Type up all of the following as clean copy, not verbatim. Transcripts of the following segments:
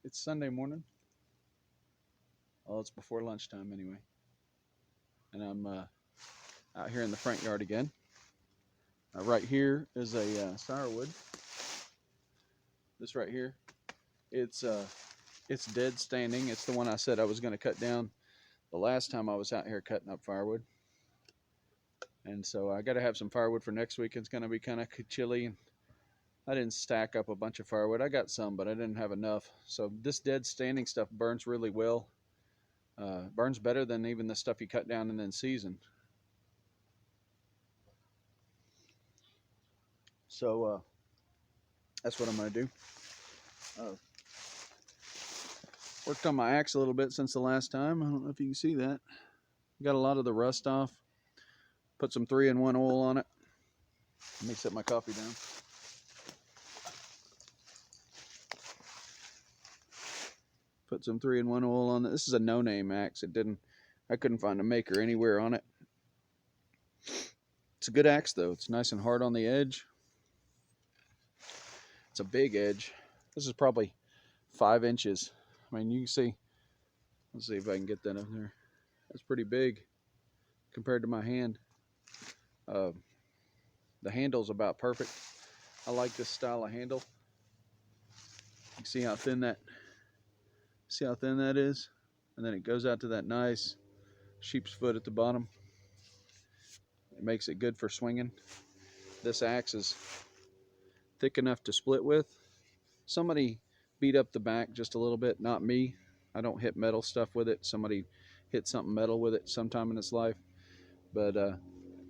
It's Sunday morning. Well, it's before lunchtime anyway. And I'm out here in the front yard again. Right here is a firewood. This right here, it's uh, it's dead standing. It's the one I said I was going to cut down the last time I was out here cutting up firewood. And so I got to have some firewood for next week. It's going to be kind of chilly. I didn't stack up a bunch of firewood. I got some, but I didn't have enough. So this dead standing stuff burns really well. Burns better than even the stuff you cut down and then season. So that's what I'm going to do. Uh, Worked on my axe a little bit since the last time. I don't know if you can see that. Got a lot of the rust off. Put some 3-in-1 oil on it. Let me set my coffee down. Put some 3-in-1 oil on it. This is a no-name axe. I couldn't find a maker anywhere on it. It's a good axe though. It's nice and hard on the edge. It's a big edge. This is probably 5 inches. I mean, you can see. Let's see if I can get that up there. That's pretty big compared to my hand. The handle's about perfect. I like this style of handle. You can see how thin that is, and then it goes out to that nice sheep's foot at the bottom. It makes it good for swinging. This axe is thick enough to split with. Somebody beat up the back just a little bit, not me. I don't hit metal stuff with it. Somebody hit something metal with it sometime in its life. But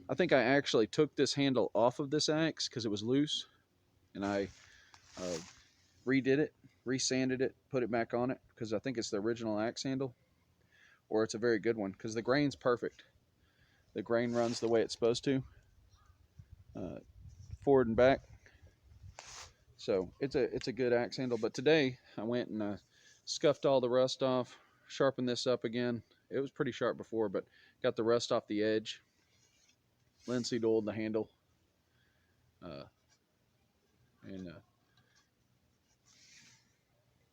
I think I actually took this handle off of this axe because it was loose, and I redid it, resanded it, put it back on it because I think it's the original axe handle, or it's a very good one because the grain's perfect. The grain runs the way it's supposed to, forward and back. So it's a good axe handle. But today I went and scuffed all the rust off, sharpened this up again. It was pretty sharp before, but got the rust off the edge. Linseed oiled the handle, and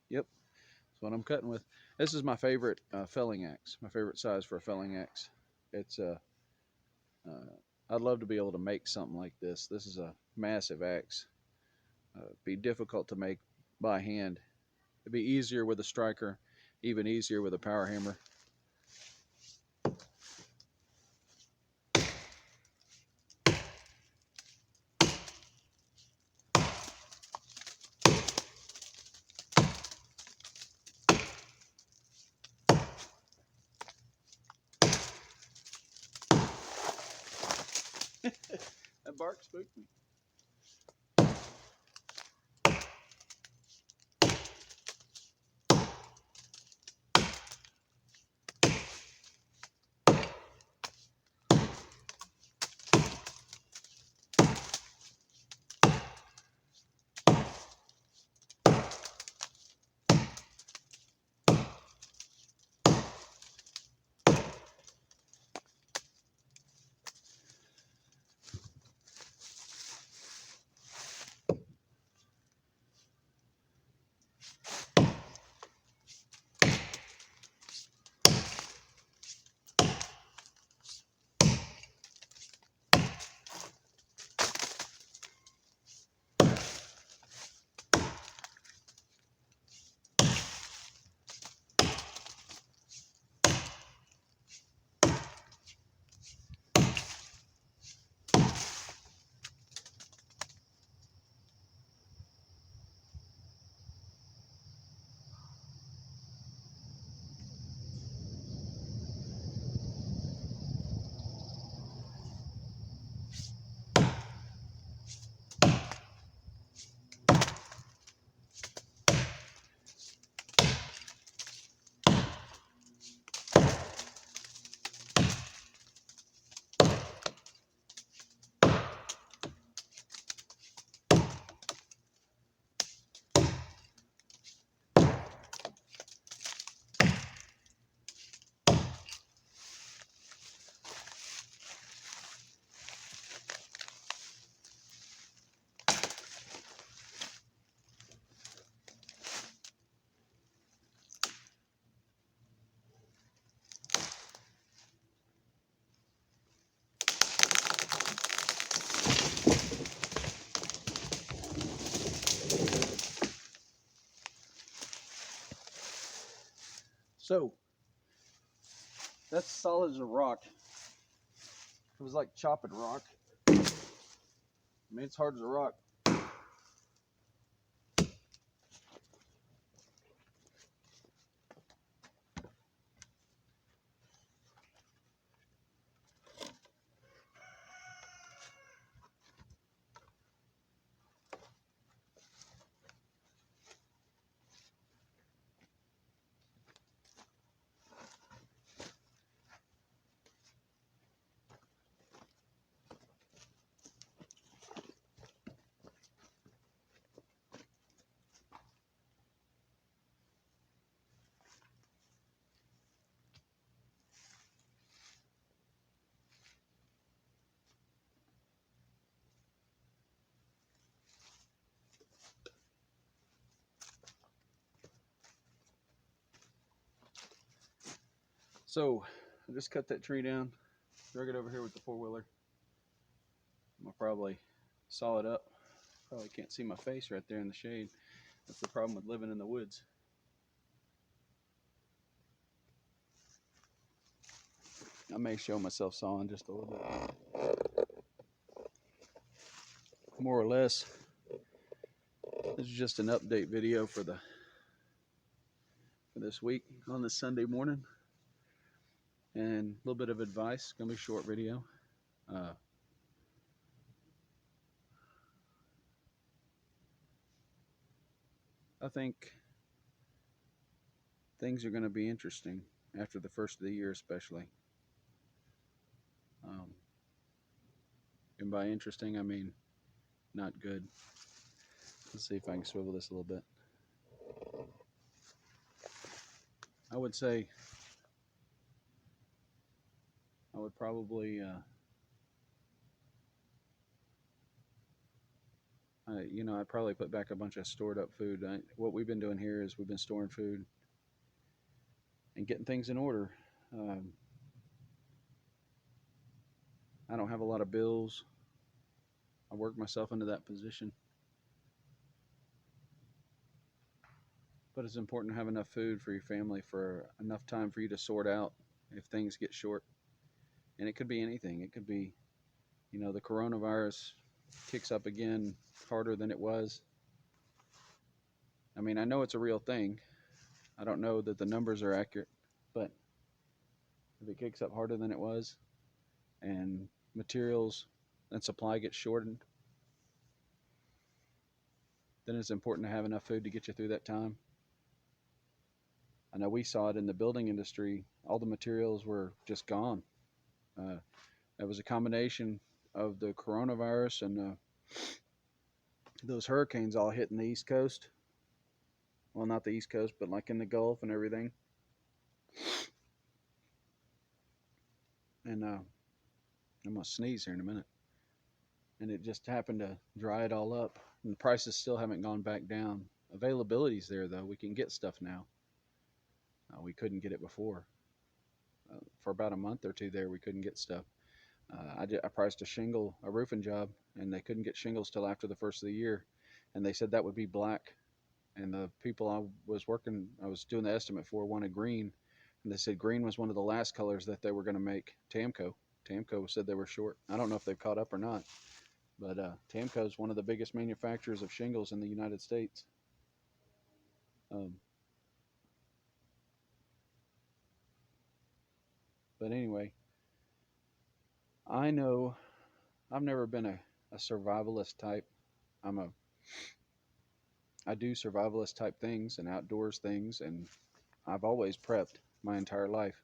yep, that's what I'm cutting with. This is my favorite felling axe. My favorite size for a felling axe. It's I'd love to be able to make something like this. This is a massive axe. Be difficult to make by hand. It'd be easier with a striker, even easier with a power hammer. That bark spooked me. So that's solid as a rock. It was like chopping rock. I mean, it's hard as a rock. So I just cut that tree down, drug it over here with the four-wheeler. I'm gonna probably saw it up. Probably can't see my face right there in the shade. That's the problem with living in the woods. I may show myself sawing just a little bit. More or less, this is just an update video for this week on this Sunday morning, and a little bit of advice. It's gonna be a short video. I think things are going to be interesting after the first of the year, especially. And by interesting, I mean not good. Let's see if I can swivel this a little bit. I would say I would probably, I'd probably put back a bunch of stored up food. What we've been doing here is we've been storing food and getting things in order. I don't have a lot of bills. I worked myself into that position. But it's important to have enough food for your family for enough time for you to sort out if things get short. And it could be anything. It could be, the coronavirus kicks up again harder than it was. I mean, I know it's a real thing. I don't know that the numbers are accurate, but if it kicks up harder than it was and materials and supply gets shortened, then it's important to have enough food to get you through that time. I know we saw it in the building industry. All the materials were just gone. It was a combination of the coronavirus and those hurricanes all hitting the East Coast. Well, not the East Coast, but like in the Gulf and everything. And I'm going to sneeze here in a minute. And it just happened to dry it all up. And the prices still haven't gone back down. Availability's there, though. We can get stuff now. We couldn't get it before. For about a month or two there, we couldn't get stuff. I priced a roofing job, and they couldn't get shingles till after the first of the year. And they said that would be black. And the people I was doing the estimate for, wanted green. And they said green was one of the last colors that they were going to make. TAMCO said they were short. I don't know if they've caught up or not. But TAMCO is one of the biggest manufacturers of shingles in the United States. But anyway, I know I've never been a survivalist type. I do survivalist type things and outdoors things, and I've always prepped my entire life.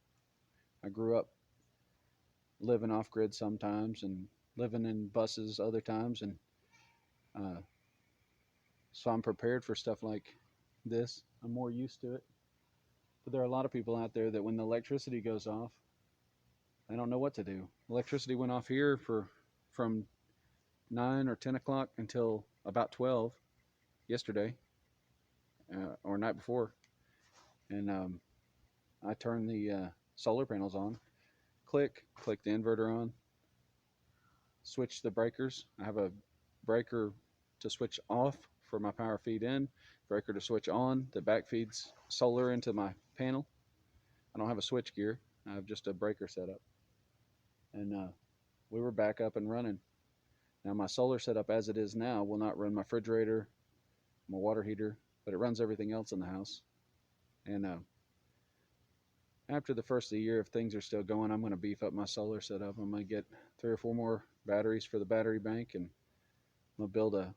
I grew up living off grid sometimes and living in buses other times, and so I'm prepared for stuff like this. I'm more used to it. But there are a lot of people out there that when the electricity goes off, they don't know what to do. Electricity went off here from 9 or 10 o'clock until about 12 yesterday or night before. And I turned the solar panels on, click the inverter on, switch the breakers. I have a breaker to switch off for my power feed in, breaker to switch on that back feeds solar into my panel. I don't have a switch gear. I have just a breaker setup. And we were back up and running. Now my solar setup as it is now will not run my refrigerator, my water heater, but it runs everything else in the house. And after the first of the year, if things are still going, I'm going to beef up my solar setup. I'm going to get 3 or 4 more batteries for the battery bank, and I'm going to build a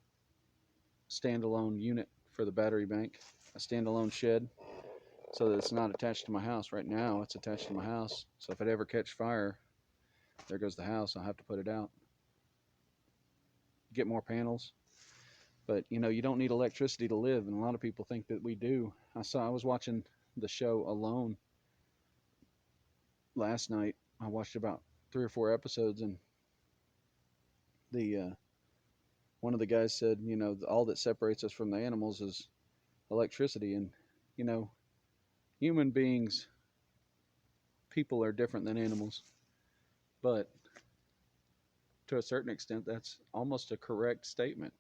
standalone unit for the battery bank, a standalone shed, so that it's not attached to my house. Right now, it's attached to my house. So if it ever catch fire, there goes the house. I'll have to put it out. Get more panels. But you know, you don't need electricity to live, and a lot of people think that we do. I was watching the show Alone last night. I watched about 3 or 4 episodes, and the one of the guys said, you know, all that separates us from the animals is electricity. And you know, human beings, people are different than animals, but to a certain extent, that's almost a correct statement.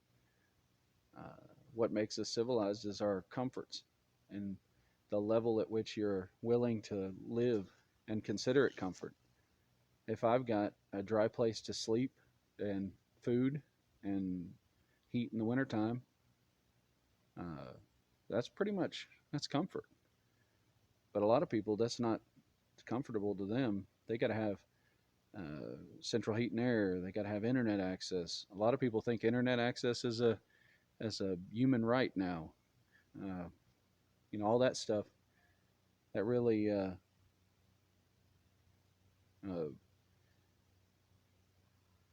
What makes us civilized is our comforts and the level at which you're willing to live and consider it comfort. If I've got a dry place to sleep and food and heat in the wintertime, uh, that's comfort. But a lot of people, that's not comfortable to them. They got to have central heat and air. They got to have internet access. A lot of people think internet access is a human right now. Uh, you know, all that stuff that really uh,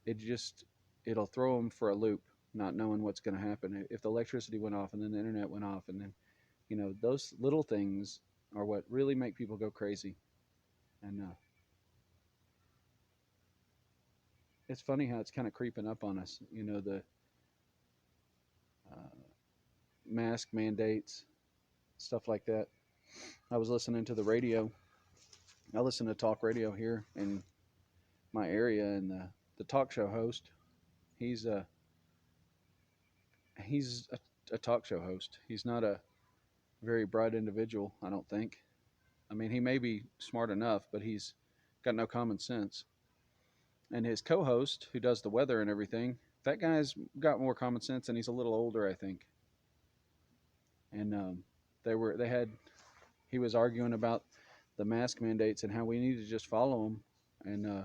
it just it'll throw them for a loop, not knowing what's going to happen if the electricity went off and then the internet went off, and then you know those little things are what really make people go crazy. And it's funny how it's kind of creeping up on us. You know, the uh, mask mandates, stuff like that. I was listening to the radio. I listen to talk radio here in my area, and the talk show host, he's a he's a talk show host. He's not a very bright individual, I don't think. I mean, he may be smart enough, but he's got no common sense. And his co-host, who does the weather and everything, that guy's got more common sense, and he's a little older, I think. And they had he was arguing about the mask mandates and how we need to just follow them, and uh,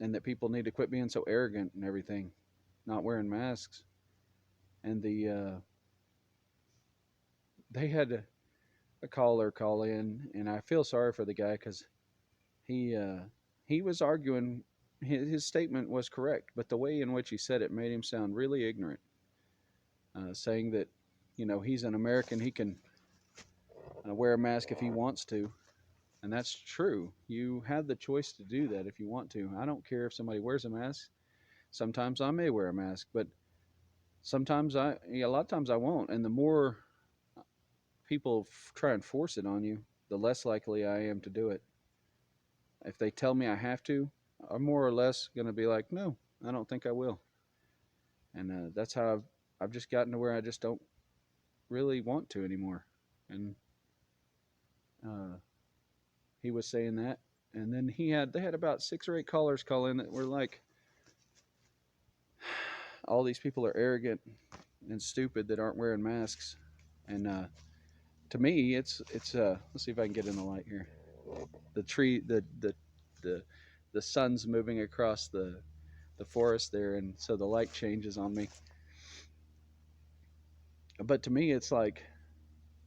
and that people need to quit being so arrogant and everything, not wearing masks. And they had a caller call in, and I feel sorry for the guy because he he was arguing. His statement was correct, but the way in which he said it made him sound really ignorant. Saying that, you know, he's an American, he can wear a mask if he wants to, and that's true. You have the choice to do that if you want to. I don't care if somebody wears a mask. Sometimes I may wear a mask, but a lot of times I won't. And the more people try and force it on you, the less likely I am to do it. If they tell me I have to, I'm more or less going to be like, no, I don't think I will. And that's how I've just gotten to where I just don't really want to anymore. And uh, he was saying that, and then they had about 6 or 8 callers call in that were like, all these people are arrogant and stupid that aren't wearing masks. And to me, it's let's see if I can get in the light here. The tree, the sun's moving across the forest there, and so the light changes on me. But to me, it's like,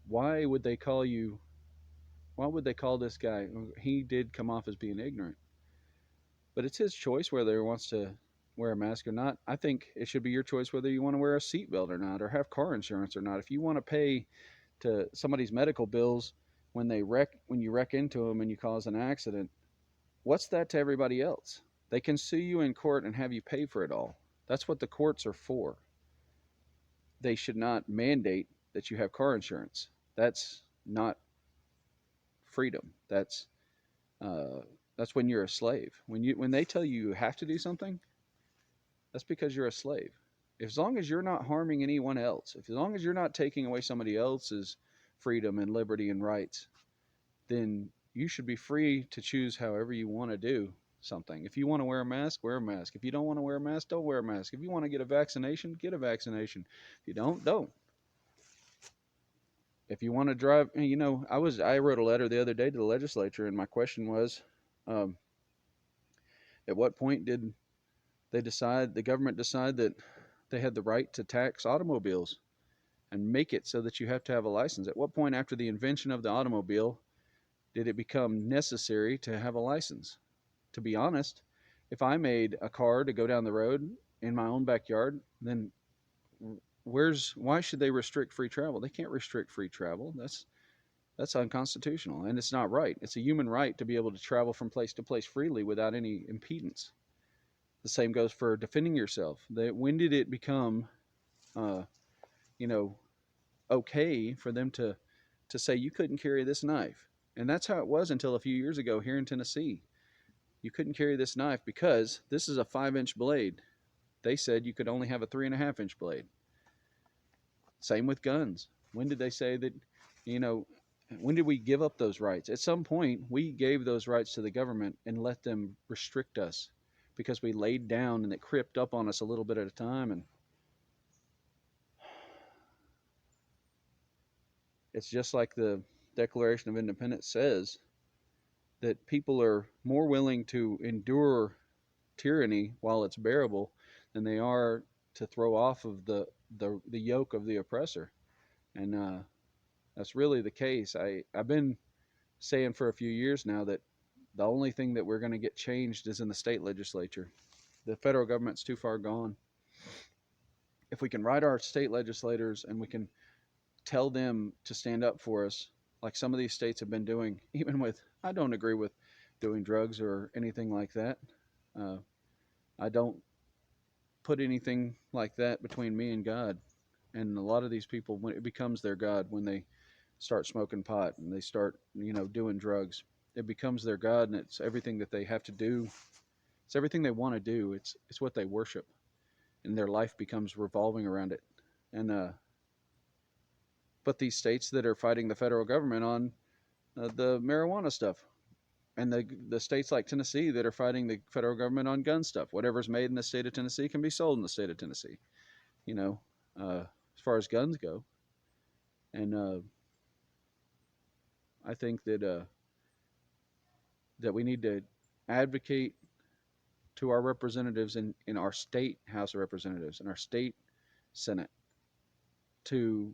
why would they call you? Why would they call this guy? He did come off as being ignorant, but it's his choice whether he wants to wear a mask or not. I think it should be your choice whether you want to wear a seatbelt or not, or have car insurance or not. If you want to pay to somebody's medical bills when you wreck into them and you cause an accident, what's that to everybody else? They can sue you in court and have you pay for it all. That's what the courts are for. They should not mandate that you have car insurance. That's not freedom. Uh, that's when you're a slave. When they tell you you have to do something, that's because you're a slave. As long as you're not harming anyone else, as long as you're not taking away somebody else's freedom and liberty and rights, then you should be free to choose however you want to do something. If you want to wear a mask, wear a mask. If you don't want to wear a mask, don't wear a mask. If you want to get a vaccination, get a vaccination. If you don't. If you want to drive, I wrote a letter the other day to the legislature, and my question was, um, at what point did the government decide that they had the right to tax automobiles and make it so that you have to have a license? At what point after the invention of the automobile did it become necessary to have a license? To be honest, if I made a car to go down the road in my own backyard, then why should they restrict free travel? They can't restrict free travel. That's unconstitutional, and it's not right. It's a human right to be able to travel from place to place freely without any impedance. The same goes for defending yourself. When did it become, uh, you know, okay for them to say you couldn't carry this knife? And that's how it was until a few years ago here in Tennessee. You couldn't carry this knife because this is a 5-inch blade. They said you could only have a 3.5-inch blade. Same with guns. When did they say that, when did we give up those rights? At some point, we gave those rights to the government and let them restrict us because we laid down and it crept up on us a little bit at a time. And it's just like the Declaration of Independence says, that people are more willing to endure tyranny while it's bearable than they are to throw off of the yoke of the oppressor. And that's really the case. I've been saying for a few years now that the only thing that we're going to get changed is in the state legislature. The federal government's too far gone. If we can write our state legislators and we can tell them to stand up for us, like some of these states have been doing, even with, I don't agree with doing drugs or anything like that. I don't put anything like that between me and God. And a lot of these people, when it becomes their God, when they start smoking pot and they start, doing drugs, it becomes their God, and it's everything that they have to do. It's everything they want to do. It's what they worship, and their life becomes revolving around it. And but these states that are fighting the federal government on the marijuana stuff, and the states like Tennessee that are fighting the federal government on gun stuff, whatever's made in the state of Tennessee can be sold in the state of Tennessee. As far as guns go, and I think that we need to advocate to our representatives in our state House of Representatives and our state Senate to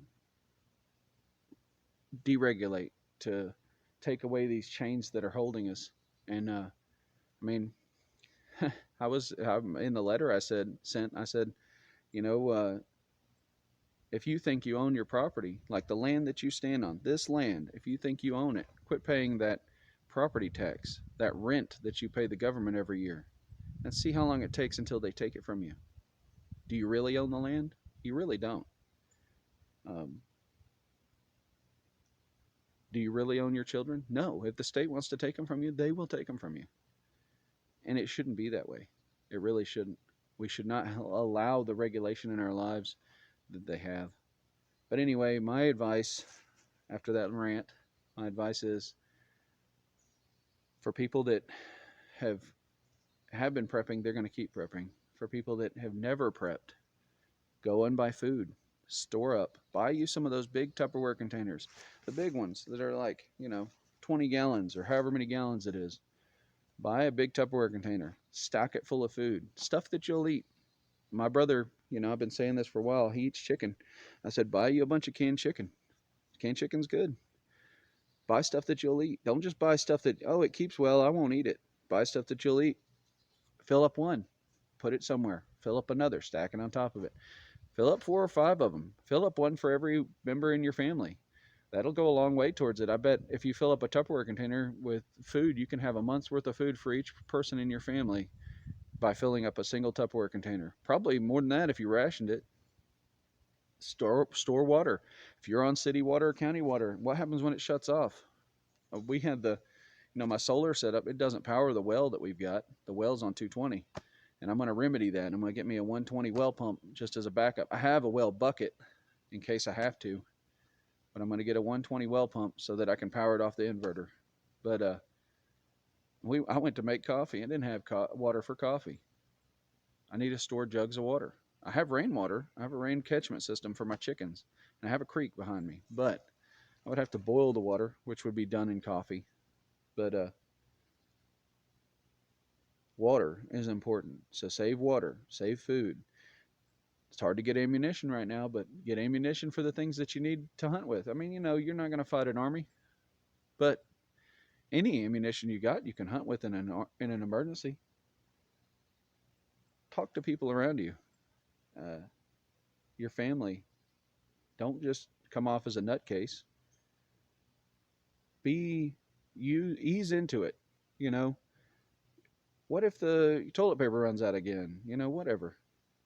deregulate, to take away these chains that are holding us. And I mean, in the letter I said, if you think you own your property, like the land that you stand on, this land, if you think you own it, quit paying that property tax, that rent that you pay the government every year, and see how long it takes until they take it from you. Do you really own the land? You really don't. Do you really own your children? No. If the state wants to take them from you, they will take them from you. And it shouldn't be that way. It really shouldn't. We should not allow the regulation in our lives that they have. But anyway, my advice after that rant, my advice is for people that have been prepping, they're going to keep prepping. For people that have never prepped, go and buy food. Store up. Buy you some of those big Tupperware containers. The big ones that are like, 20 gallons or however many gallons it is. Buy a big Tupperware container. Stock it full of food. Stuff that you'll eat. My brother, I've been saying this for a while. He eats chicken. I said, buy you a bunch of canned chicken. Canned chicken's good. Buy stuff that you'll eat. Don't just buy stuff that, it keeps well, I won't eat it. Buy stuff that you'll eat. Fill up one. Put it somewhere. Fill up another. Stack it on top of it. Fill up 4 or 5 of them. Fill up one for every member in your family. That'll go a long way towards it. I bet if you fill up a Tupperware container with food, you can have a month's worth of food for each person in your family by filling up a single Tupperware container. Probably more than that if you rationed it. Store water. If you're on city water or county water, what happens when it shuts off? We had my solar setup. It doesn't power the well that we've got. The well's on 220. And I'm going to remedy that. I'm going to get me a 120 well pump just as a backup. I have a well bucket in case I have to. but I'm going to get a 120 well pump so that I can power it off the inverter. But I went to make coffee and didn't have water for coffee. I need to store jugs of water. I have rainwater. I have a rain catchment system for my chickens, and I have a creek behind me. But I would have to boil the water, which would be done in coffee. But water is important. So save water, save food. It's hard to get ammunition right now, but get ammunition for the things that you need to hunt with. I mean, you know, you're not going to fight an army, but any ammunition you got, you can hunt with in an emergency. Talk to people around you, uh, your family. Don't just come off as a nutcase. Ease into it. You know, what if the toilet paper runs out again? You know, whatever.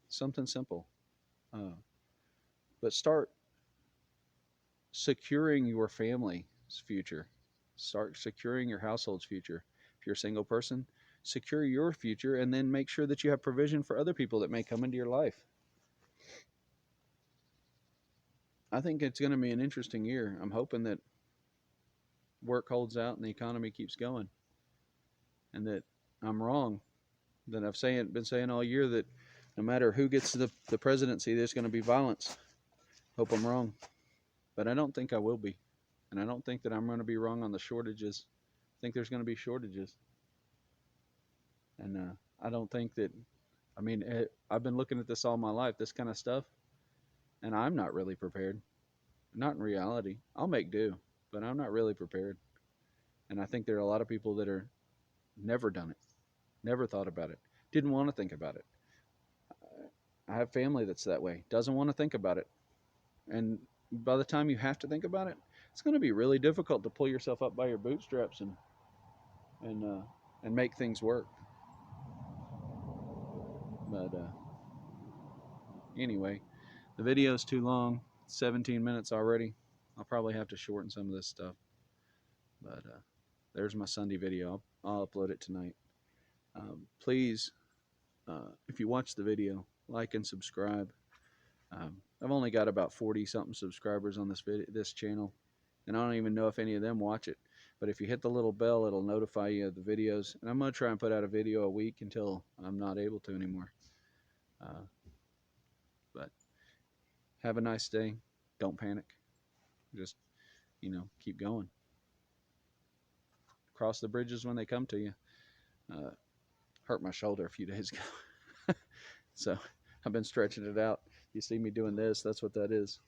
Something simple. Uh, but start securing your family's future. Start securing your household's future. If you're a single person, secure your future and then make sure that you have provision for other people that may come into your life. I think it's going to be an interesting year. I'm hoping that work holds out and the economy keeps going, and that I'm wrong. That I've been saying all year that no matter who gets the presidency, there's going to be violence. Hope I'm wrong, but I don't think I will be, and I don't think that I'm going to be wrong on the shortages. I think there's going to be shortages, and I don't think that. I mean, I've been looking at this all my life, this kind of stuff, and I'm not really prepared. Not in reality. I'll make do, but I'm not really prepared. And I think there are a lot of people that are never done it, never thought about it, didn't want to think about it. I have family that's that way, doesn't want to think about it. And by the time you have to think about it, it's going to be really difficult to pull yourself up by your bootstraps and uh, and make things work. But anyway, the video is too long. It's 17 minutes already. I'll probably have to shorten some of this stuff. But there's my Sunday video. I'll upload it tonight. Please, if you watch the video, like and subscribe. I've only got about 40 something subscribers on this channel, and I don't even know if any of them watch it. But if you hit the little bell, it'll notify you of the videos. And I'm going to try and put out a video a week until I'm not able to anymore. But have a nice day. Don't panic. Just, keep going. Cross the bridges when they come to you. Hurt my shoulder a few days ago. So I've been stretching it out. You see me doing this, that's what that is.